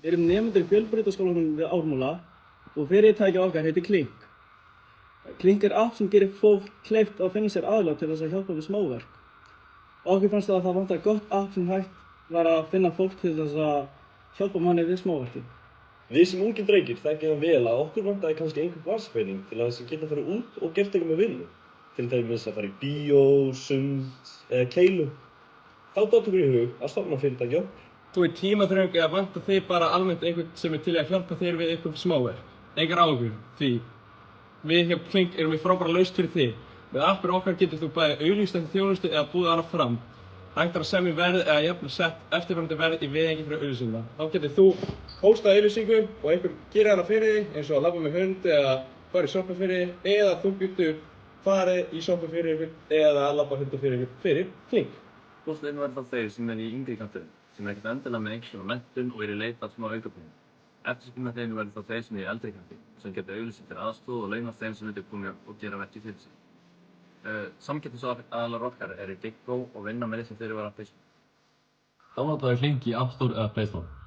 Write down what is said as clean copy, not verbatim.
Við erum nemendur í Fjölbrautaskólanum við Ármúla og fyrirtækið okkar heitir Klink. Klink er app sem gerir fólk kleift að finna sér aðlög til þess að hjálpa við smáverk. Okkur fannst að það vantar gott app sem hægt var að finna fólk til þess að hjálpa manni við smáverki. Við sem ungir drengir þekkjum vel að okkur vantaði kannski einhvern vatnspenning til að geta farið út og gert eitthvað með vinnu. Til dæmis að fara í bíó, sund eða keilu. Þá datt okkur í hug að stofna fyrirtæki okkar. Þú er tímaþröng eða vantar þig bara almennt einhvern sem er til að hjálpa þér við eitthvað smáverk. Engar áhugur, því við hjá Klink erum við frábæra lausn fyrir þig. Með appinu okkar getur þú bæði auglýst eftir þjónustu eða búið hana fram. Hægt er að semja verð eða jafnvel sett eftirfarandi verð í viðhengi fyrir auglýsinguna. Þá getur þú póstað auglýsingu og einhver gerir hana fyrir þig eins og að labba með hund eða fara í sjoppu fyrir þig eða þú getur farið í sjoppu fyrir ykkur eða labba hunda fyrir ykkur fyrir Klink. Kostnaðurinn verður þá þeir sem eru í yngri kantinum, sem ekkert endilega með einhvers konar menntun og eru í leit að smá aukapeningum. Eftirspurnarstiginu verður þá þeir sem eru í eldri kanti, sem geta auglýst eftir aðstoð og launað þeim sem vilja koma og gera verkið fyrir sig. Samkeppnisaðilar okkar eru Big Go og vinna með þessum fyrirvara Facebook. Downloadaðu Klink í App Store eða Play Store.